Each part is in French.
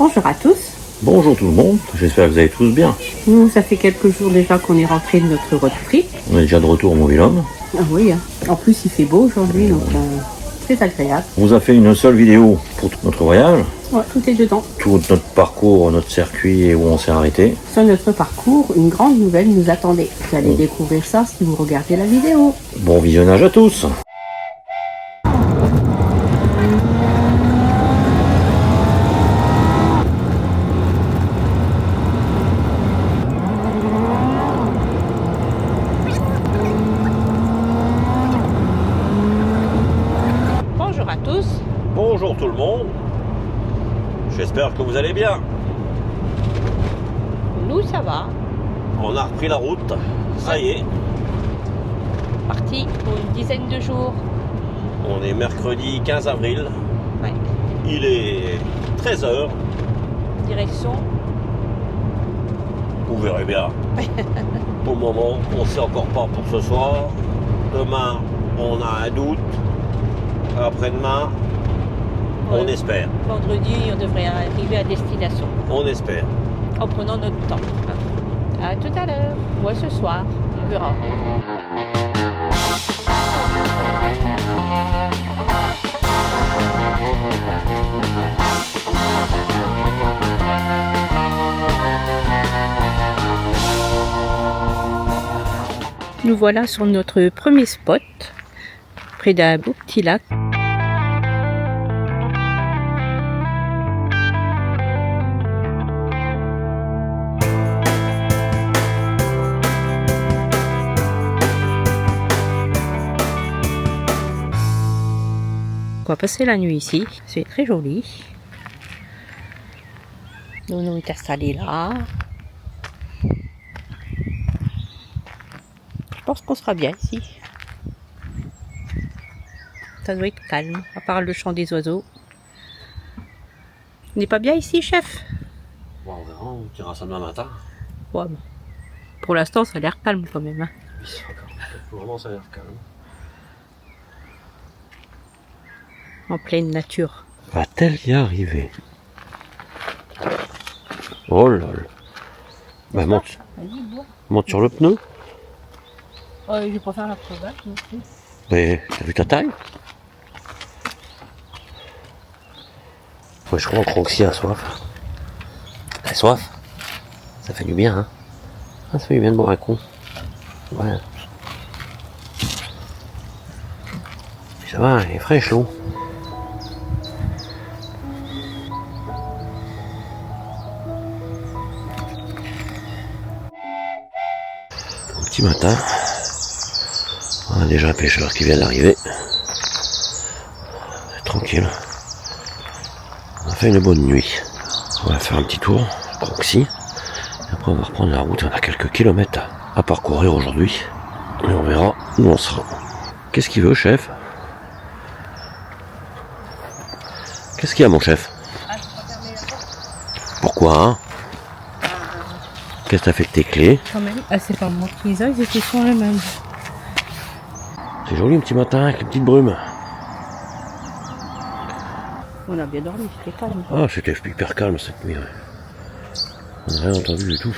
Bonjour à tous. Bonjour tout le monde, j'espère que vous allez tous bien. Nous, ça fait quelques jours déjà qu'on est rentré de notre road trip. On est déjà de retour au Mobil-Homme. Ah oui, hein. En plus il fait beau aujourd'hui, donc c'est agréable. On vous a fait une seule vidéo pour tout notre voyage, Ouais, tout est dedans. tout notre parcours, notre circuit et où on s'est arrêté. Sur notre parcours, une grande nouvelle nous attendait. Vous allez découvrir ça si vous regardez la vidéo. Bon visionnage à tous. Bonjour à tous. Bonjour tout le monde, j'espère que vous allez bien. Nous, ça va. On a repris la route, ça y est. Parti pour une dizaine de jours. On est mercredi 15 avril, Ouais. il est 13h, Direction. vous verrez bien. Pour le moment, on ne sait encore pas pour ce soir. Demain, on a un doute. Après-demain, on espère. Vendredi, on devrait arriver à destination. On espère. En prenant notre temps. À tout à l'heure. Ou à ce soir. On verra. Nous voilà sur notre premier spot, près d'un beau petit lac. On va passer la nuit ici, c'est très joli. Nous est installé là. Je pense qu'on sera bien ici. Ça doit être calme, à part le chant des oiseaux. On n'est pas bien ici, chef? Bon, on verra, on tirera ça demain matin. Ouais, bon. Pour l'instant, ça a l'air calme quand même. Hein. Oui, pour le moment, ça a l'air calme. En pleine nature. Va-t-elle y arriver? Oh là là. Bah, monte sur le pneu. Je préfère la crevasse. Mais t'as vu ta taille? Ouais, je crois que Roxy a soif. Elle a soif? Ça fait du bien, hein? Ah, ça fait du bien de boire un coup. Ouais. Ça va, elle est fraîche l'eau. Au petit matin, on a déjà un pêcheur qui vient d'arriver. Tranquille. On a fait une bonne nuit. On va faire un petit tour, Roxy. Et après on va reprendre la route. On a quelques kilomètres à parcourir aujourd'hui. Et on verra où on sera. Qu'est-ce qu'il veut, chef? Qu'est-ce qu'il y a, mon chef? Pourquoi, hein? Qu'est-ce que t'as fait de tes clés? Quand même. Ah, c'est pas moi qui les ai, ils étaient sur les mêmes. C'est joli un petit matin avec les petites brumes. On a bien dormi, c'était calme. Ah, c'était hyper calme cette nuit. Ouais. On n'a rien entendu du tout.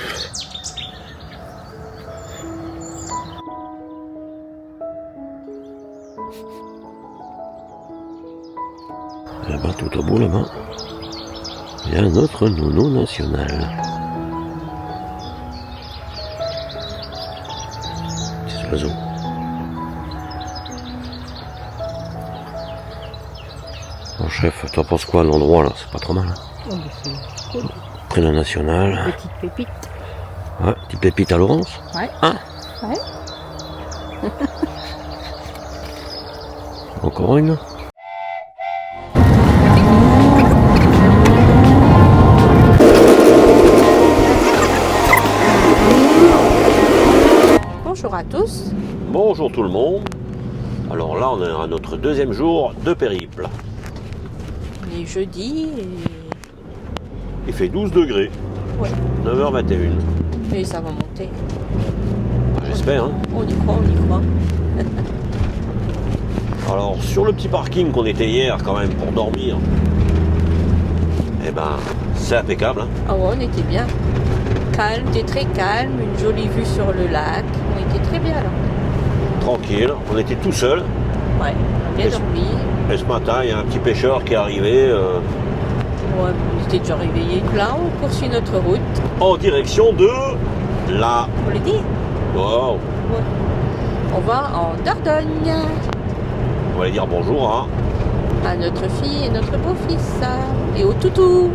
Là-bas, tout au bout, là-bas, il y a notre nounou national. Petits oiseaux. Bon, chef, t'en penses quoi, l'endroit là? C'est pas trop mal. Hein? Oh, c'est cool. Prénom national. Petite pépite. Ouais, petite pépite à Laurence. Ouais. Hein? Ouais. Encore une. Bonjour à tous. Bonjour tout le monde. Alors là, on est à notre deuxième jour de périple. On est jeudi et... Il fait 12 degrés. Ouais. 9h21. Et ça va monter. J'espère. Hein. On y croit, on y croit. Alors, sur le petit parking qu'on était hier quand même pour dormir, Eh ben, c'est impeccable. Hein. Ah ouais, on était bien. Calme, c'était très calme, une jolie vue sur le lac. On était très bien là. Tranquille, on était tout seul. Ouais, on a bien dormi. Et ce matin, il y a un petit pêcheur qui est arrivé Ouais, on était déjà réveillés. Là, on poursuit notre route. en direction de la... On le dit. Wow. Ouais. On va en Dordogne. On va aller dire bonjour hein. À notre fille et notre beau-fils. Et au toutou.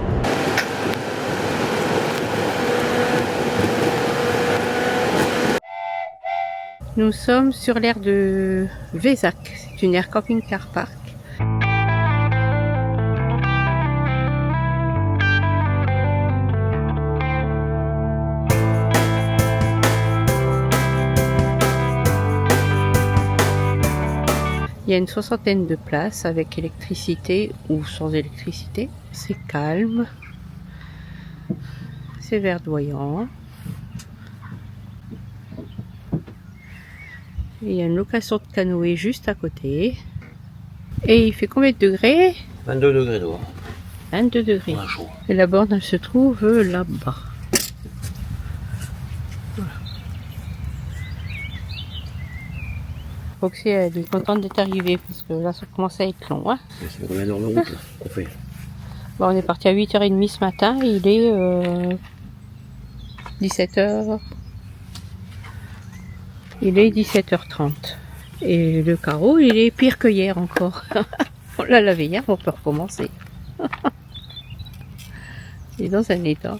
Nous sommes sur l'aire de Vézac. C'est une aire camping-car park. Il y a une 60aine de places avec électricité ou sans électricité. C'est calme. C'est verdoyant. Et il y a une location de canoë juste à côté. Et il fait combien de degrés? 22 degrés dehors. 22 degrés. On a chaud. Et la borne, elle se trouve là-bas. Roxy, elle est contente d'être arrivée parce que là, ça commence à être long. Hein. Ça fait combien d'heures de route là qu'on fait? Bon, on est parti à 8h30 ce matin et il est 17h. Il est 17h30. Et le carreau, il est pire que hier encore. On l'a lavé hier, on peut recommencer. Il est dans un état.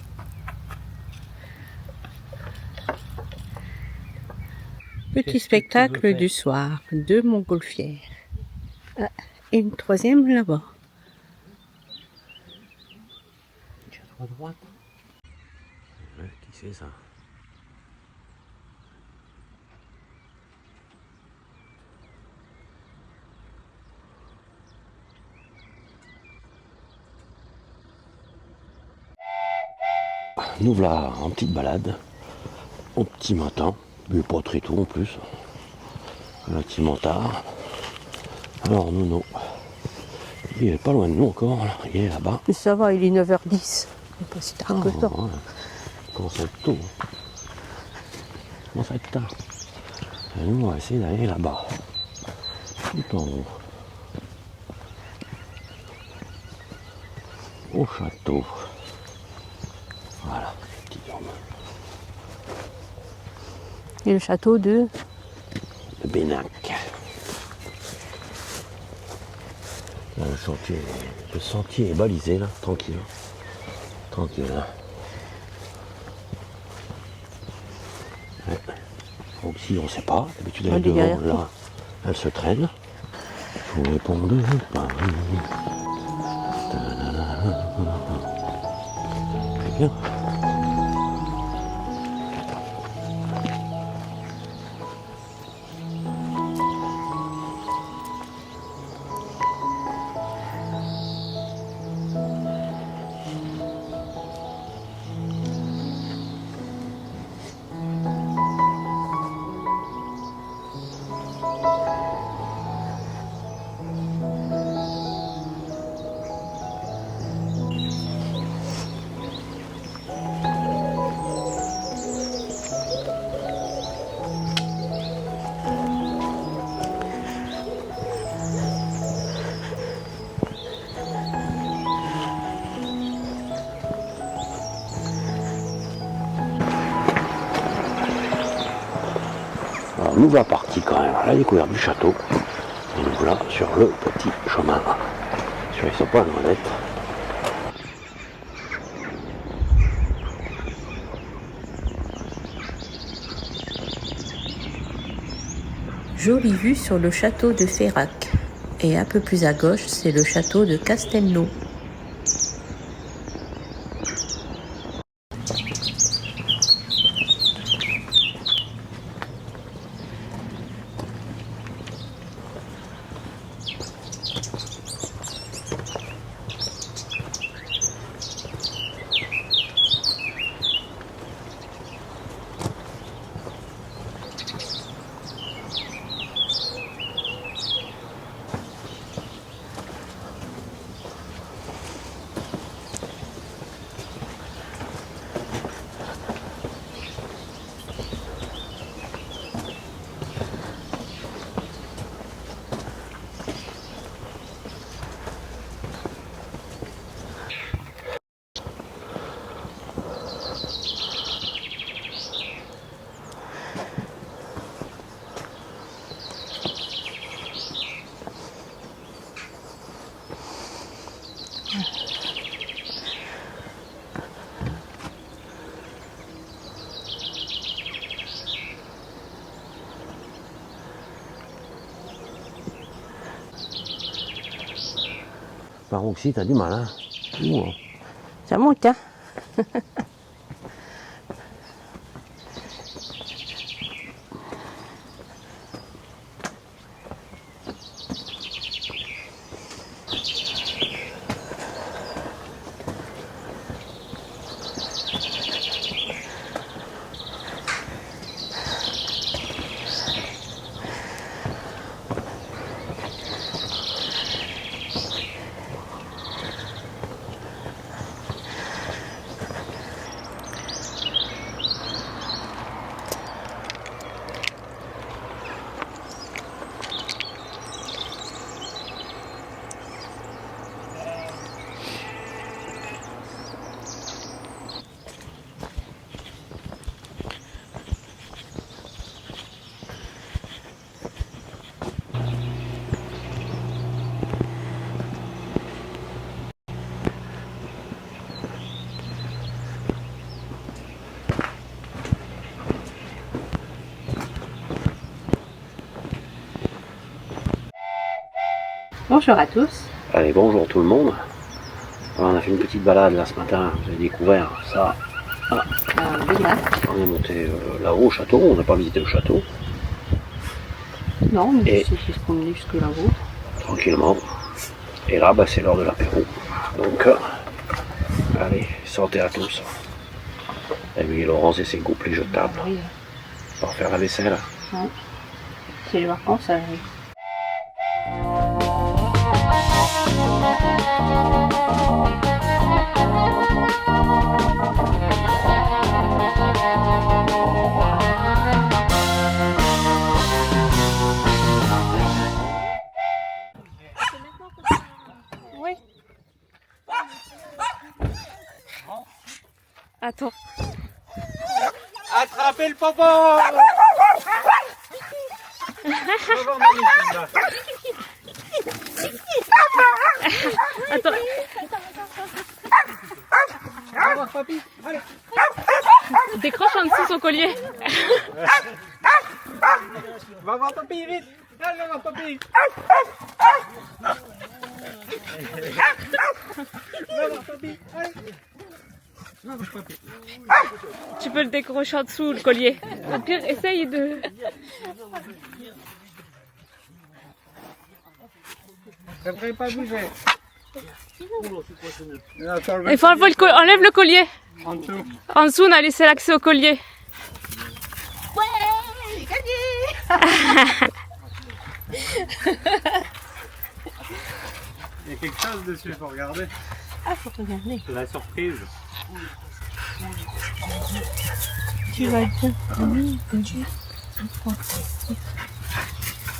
Petit spectacle du soir, deux montgolfières. Ah, et une troisième là-bas. À droite. Ouais, qui c'est ça? Nous voilà en petite balade, au petit matin, mais pas très tôt en plus, relativement tard. Alors Nouno, il est pas loin de nous encore, là. Il est là-bas. Mais ça va, il est 9h10. C'est pas si tard que ça. Ouais. Il commence à être tôt. Il commence à être tard. Et nous on va essayer d'aller là-bas, tout en haut, au château. Voilà, petit homme. Et le château de... De Bénac. Là, le sentier est balisé là, tranquille. Tranquille là. Ouais. Roxy, on sait pas. D'habitude elle est devant, là, elle se traîne. Sous les ponts de Paris. C'est bien. Alors nous voilà partis quand même à la découverte du château. Et nous voilà sur le petit chemin. Sur les sopins de Monette. Jolie vue sur le château de Ferrac. Et un peu plus à gauche, c'est le château de Castelnau. Par aussi, t'as du mal, hein. Ouh. Ça monte, hein. Bonjour à tous. Allez, bonjour tout le monde. Alors, on a fait une petite balade là ce matin, vous avez découvert ça. Ah. On est monté là-haut au château, on n'a pas visité le château. Non, mais c'est se promener jusque là-haut. Tranquillement. Et là, bah, c'est l'heure de l'apéro. Donc, allez, sortez à tous. Et lui, Laurence et ses gouplets jetables. Oui. Pour faire la vaisselle. Ouais. C'est les vacances, ça arrive. Oui. Attends. Attrapez le popo. Attends. Va voir papy. Allez. Décroche en dessous son collier. Va voir papy, vite. Allez, va voir papy. Va voir papy. Allez. Va voir papy. Tu peux le décrocher en dessous, le collier. Au pire, essaye de... Ça ne devrait pas bouger. Il faut enlever enlève le collier. En dessous. En dessous, on a laissé l'accès au collier. Ouais, gagné. Il y a quelque chose dessus, faut regarder. Ah, faut regarder. C'est la surprise. Tu vas bien.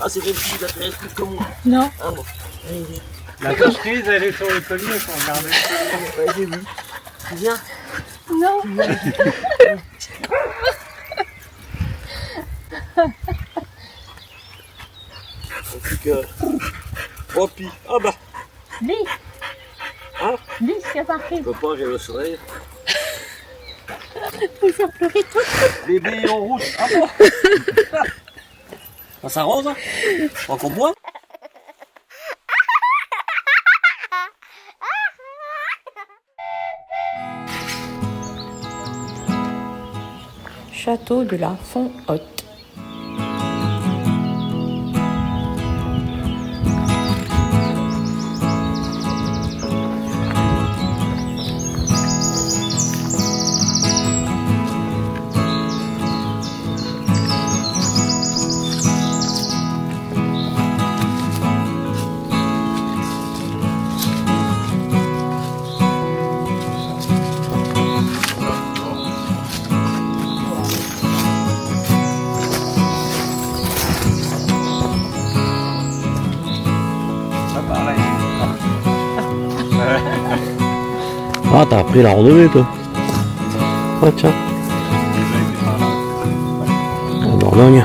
Ah, c'est des petits athlètes comme moi. Non. Ah bon. La surprise, elle est sur le collier, faut regarder. Ouais, j'ai vu. Tu viens? Non. Donc, oh, puis, ah bah, Lis. Hein? Lis, c'est parti. je peux pas, j'ai le soleil. Il faut pleurer tout. Les baies en rouge. Ah bon? Ça s'arrose, hein? Faut qu'on boit? Château de la Font-Haute. Ah, t'as appris la randonnée, toi? Ah, tiens. La Dordogne.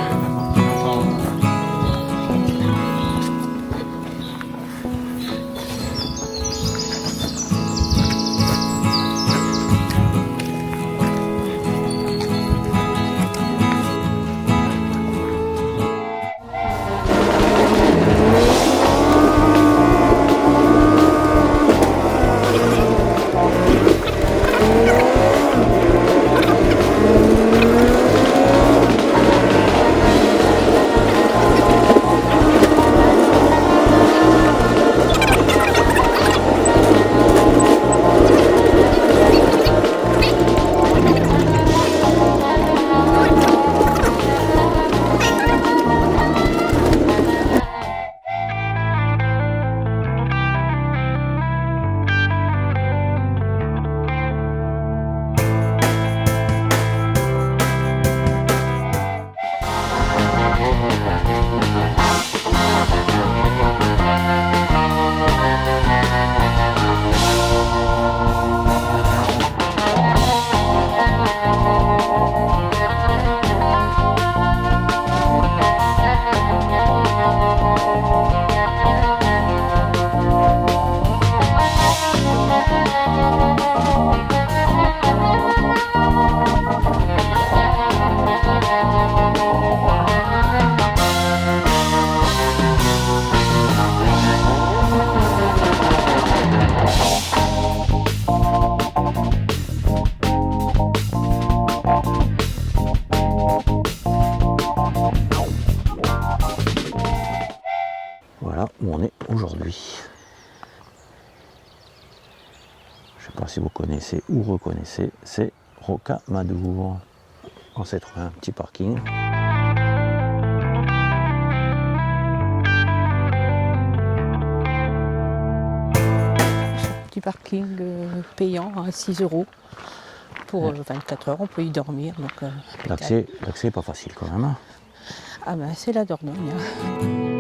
si vous connaissez ou reconnaissez, c'est Rocamadour. On s'est trouvé un petit parking. Petit parking payant à 6 € pour 24 heures, on peut y dormir. Donc, L'accès est pas facile quand même. Hein. ah ben c'est la Dordogne. Hein.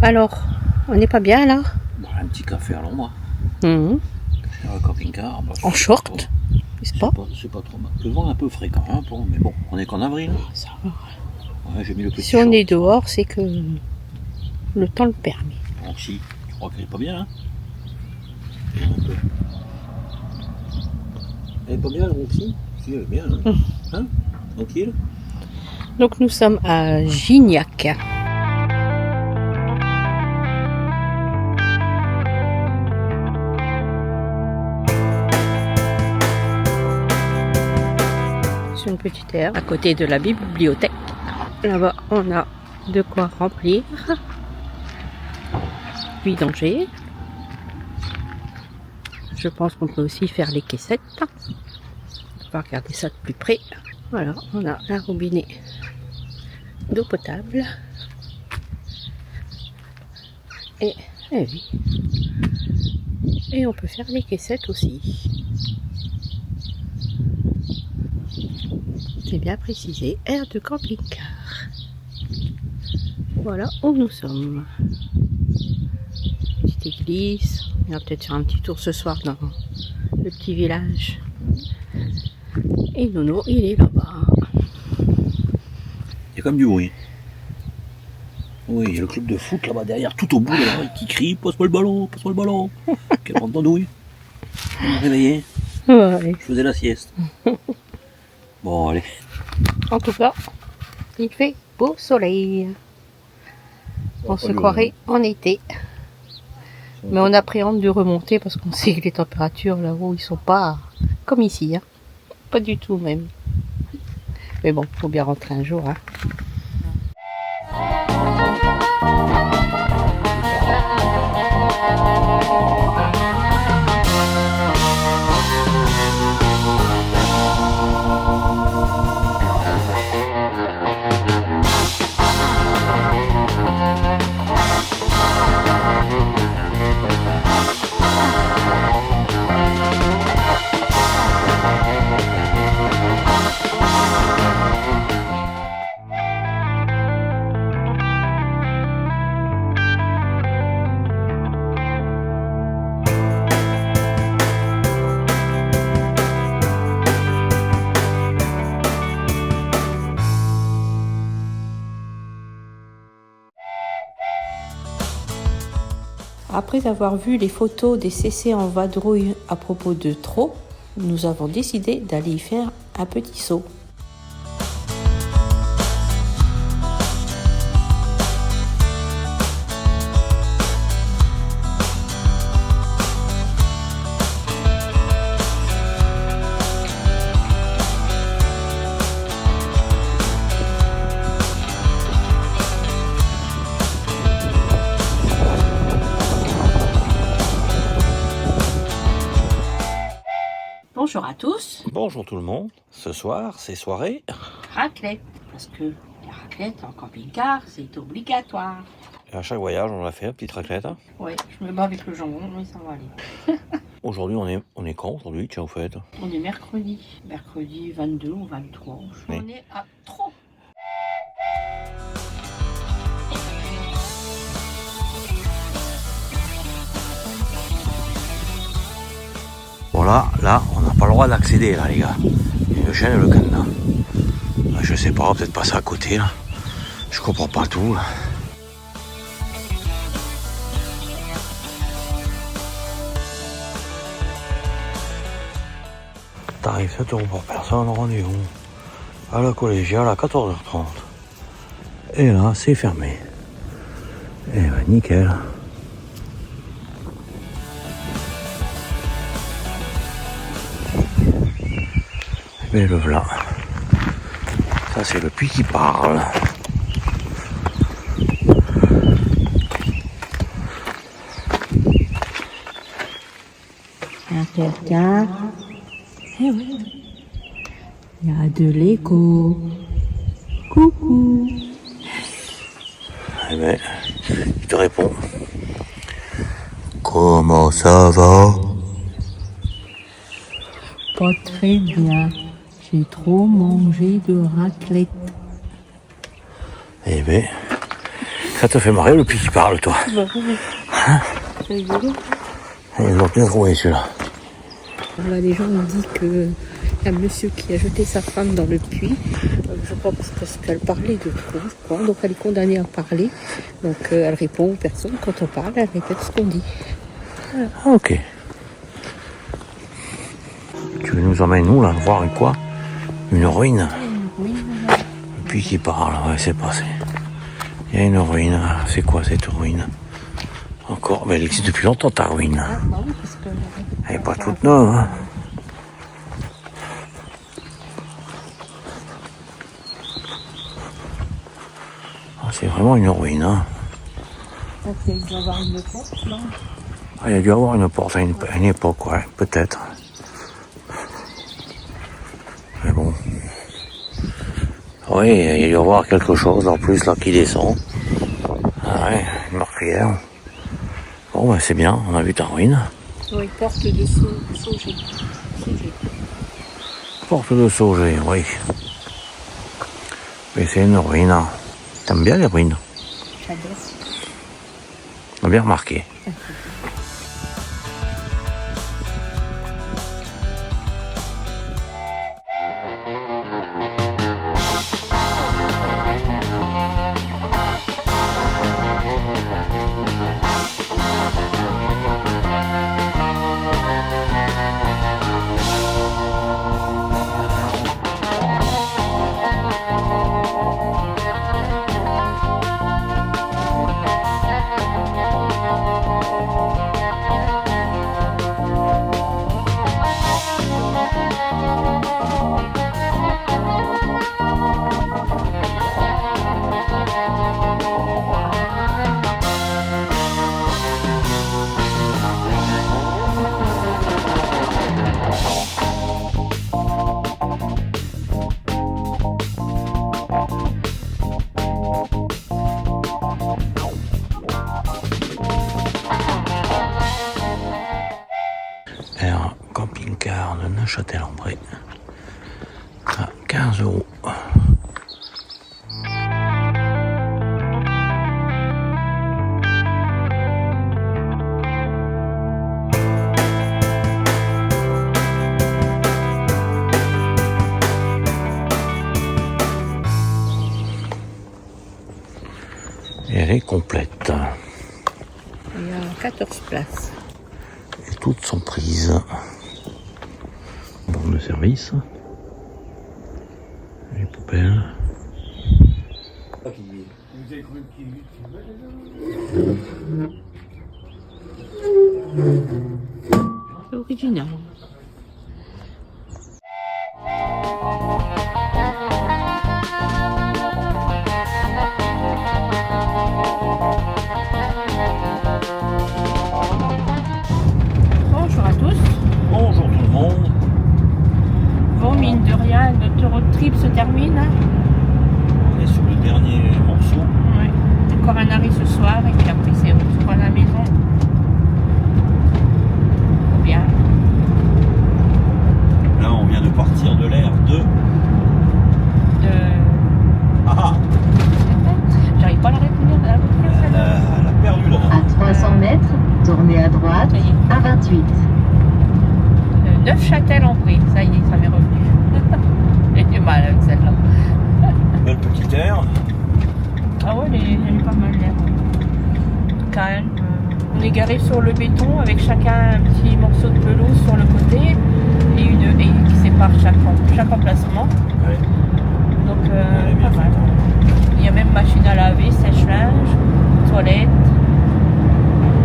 Alors, on n'est pas bien là? Un petit café à l'ombre. Mmh. Sur le camping-car. Bah, En short, n'est-ce pas? C'est pas trop mal. Le vent est un peu fréquent, hein, bon, mais bon, on est qu'en avril. Ça va. Ouais, j'ai mis le petit Si on short. est dehors, c'est que le temps le permet. Bon, si, tu crois qu'elle est pas bien, hein? Un peu. Elle est pas bien, la Roxy? Si, elle est bien, hein? Hein? Tranquille? Donc nous sommes à Gignac. C'est une petite aire à côté de la bibliothèque. Là-bas, on a de quoi remplir. Vidanger. Je pense qu'on peut aussi faire les caissettes. On va regarder ça de plus près. Voilà, on a un robinet d'eau potable. Et oui. Et on peut faire les caissettes aussi. C'est bien précisé, aire de camping-car. Voilà où nous sommes. Petite église. On va peut-être faire un petit tour ce soir dans le petit village. Et Nono, il est là-bas. Il y a comme du bruit. Oui, il y a le club de foot là-bas derrière, tout au bout là, qui crie passe-moi le ballon, passe-moi le ballon. Quelle bande d'andouille. Je me réveillais, Ouais. je faisais la sieste. Bon, allez. En tout cas, il fait beau soleil. On se croirait en été. Mais on appréhende de remonter parce qu'on sait que les températures là-haut, ils sont pas comme ici. Hein. Pas du tout même. Mais bon, faut bien rentrer un jour. Hein. Après avoir vu les photos des CC en vadrouille à propos de Trot, nous avons décidé d'aller y faire un petit saut. Bonjour à tous. Bonjour tout le monde. Ce soir, c'est soirée. Raclette, parce que la raclette en camping-car, c'est obligatoire. Et à chaque voyage, on a fait une petite raclette. Hein. Ouais, je me bats avec le jambon, mais ça va aller. Aujourd'hui, on est quand aujourd'hui, tiens, au fait? On est mercredi. Mercredi 22 ou 23. Oui. On est à Trot. Bon là, on n'a pas le droit d'accéder là les gars. Il y a une chaîne et le cadenas. Je sais pas, peut-être passer à côté là. Je comprends pas tout là. Tarif 7 € pour personne, rendez-vous à la collégiale à 14h30. Et là, c'est fermé. Et ben nickel. Mais le voilà. Ça c'est le puits qui parle. Regarde. Eh oui. Il y a de l'écho. Coucou. Eh ben, il te répond. Comment ça va? Pas très bien. J'ai trop mangé de raclette. Eh ben, Ça te fait marrer le puits qui parle, toi? Bah oui. C'est rigolo. Ils ont bien trouvé celui-là. Là, les gens ont dit que y a un monsieur qui a jeté sa femme dans le puits. Je crois parce qu'elle parlait de trop, je crois. Donc elle est condamnée à parler. Donc elle répond aux personnes. Quand on parle, elle répète ce qu'on dit. Voilà. Ah, ok. Tu nous emmènes où là, voir quoi? Une ruine? Oui, Le puits qui parle, ouais, c'est passé. Il y a une ruine. C'est quoi cette ruine? Encore, mais elle existe depuis longtemps ta ruine. ah, bah oui, parce que... Elle n'est pas toute neuve, hein. Ah, c'est vraiment une ruine, hein. Il doit y avoir une porte, non? Ah, il y a dû avoir une porte à une époque, ouais, peut-être. Mais bon. Oui, il y a dû y avoir quelque chose en plus là qui descend. Ah ouais, une meurtrière. Bon, ben c'est bien, on a vu ta ruine. Oui, porte de Sauger. Porte de Sauger, oui. Mais c'est une ruine. Hein. T'aimes bien les ruines? J'adore. On a bien remarqué. Un camping-car de Neuchâtel-en-Brie à 15 €. Et elle est complète. Il y a 14 places. Et toutes sont prises. Borne de service. Les poubelles. C'est original. Bonjour à tous. Bonjour tout le monde. Bon, mine de rien, notre road trip se termine. On est sur le dernier morceau. Ouais. Encore un arrêt ce soir et puis après c'est retour à la maison. Trop bien. Là on vient de partir de l'air de... Ah, J'arrive pas à la retenir. elle a perdu là. À 300 mètres, tournez à droite, Ça y est. à 28. Neufchâtel-en-Brie, ça y est, ça m'est revenu. J'ai du mal avec celle-là. Belle petite air. Ah ouais, elle est pas mal l'air. Calme. On est garé sur le béton avec chacun un petit morceau de pelouse sur le côté et une haie qui sépare chaque emplacement. Ouais. Donc Elle est bien pas mal. Il y a même machine à laver, sèche-linge, toilette,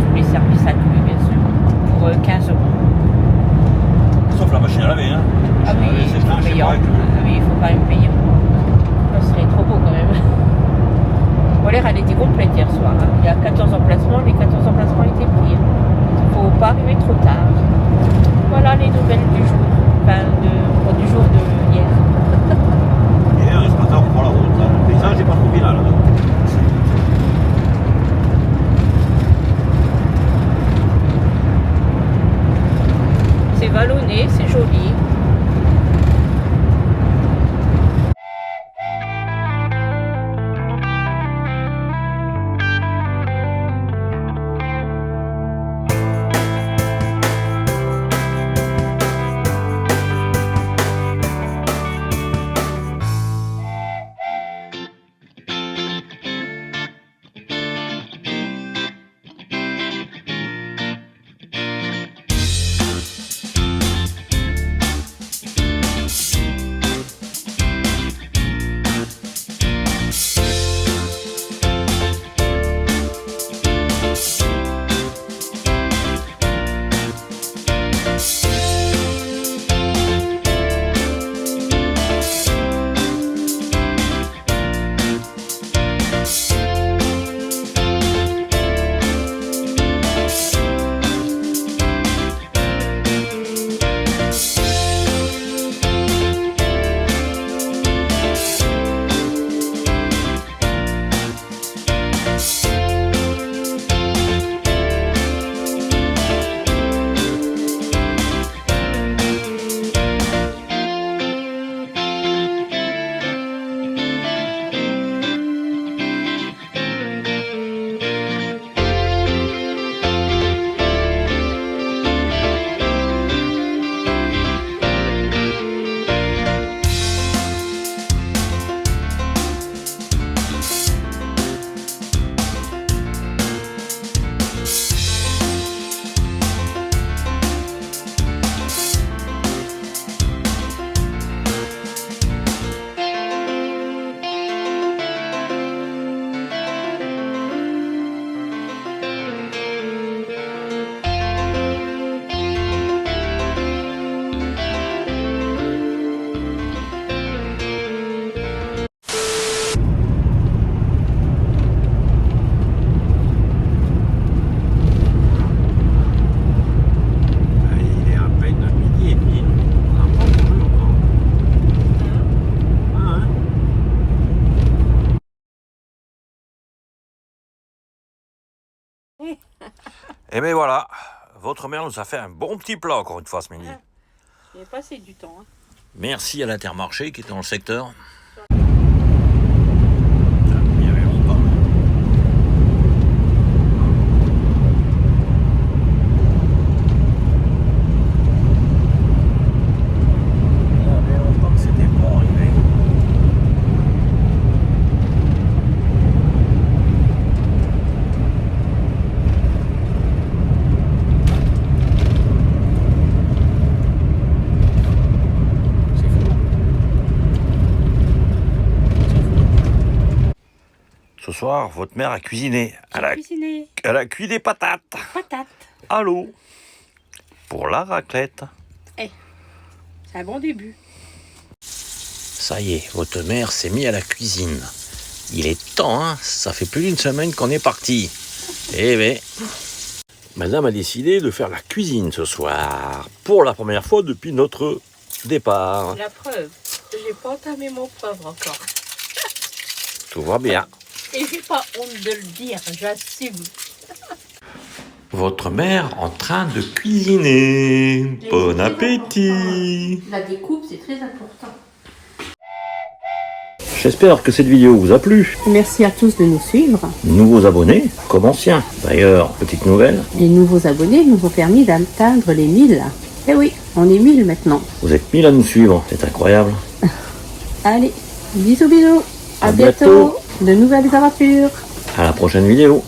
tous les services inclus bien sûr, pour 15 €. Sauf la machine à laver, hein. Ah oui, C'est c'est pas payant. pareil. Ah oui, il faut quand même payer. Ça serait trop beau quand même. Bon, l'air, elle était complète hier soir. Hein. Il y a 14 emplacements, les 14 emplacements étaient pris. Il ne faut pas arriver trop tard. Voilà les nouvelles du jour. Enfin, du jour de hier. Hier, ce matin, on prend la route. Là. Le paysage n'est pas trop bien là. C'est vallonné, c'est joli. Et bien voilà, votre mère nous a fait un bon petit plat encore une fois ce midi. Il est passé du temps. Hein. Merci à l'Intermarché qui était dans le secteur. Ce soir, votre mère a cuisiné. Cuisiné. Elle a cuit des patates. Patate. À l'eau. Pour la raclette. C'est un bon début. Ça y est, votre mère s'est mise à la cuisine. Il est temps, hein. Ça fait plus d'une semaine qu'on est parti. Eh bien, madame a décidé de faire la cuisine ce soir. Pour la première fois depuis notre départ. La preuve, j'ai pas entamé mon poivre encore. Tout va bien. Et j'ai pas honte de le dire, j'assume. Votre mère en train de cuisiner. Bon appétit. La découpe, c'est très important. J'espère que cette vidéo vous a plu. Merci à tous de nous suivre. Nouveaux abonnés comme anciens. D'ailleurs, petite nouvelle, Les nouveaux abonnés nous ont permis d'atteindre les 1000. Eh oui, on est 1000 maintenant. vous êtes 1000 à nous suivre. C'est incroyable. Allez, bisous bisous. À À bientôt. bientôt. De nouvelles aventures. À la prochaine vidéo.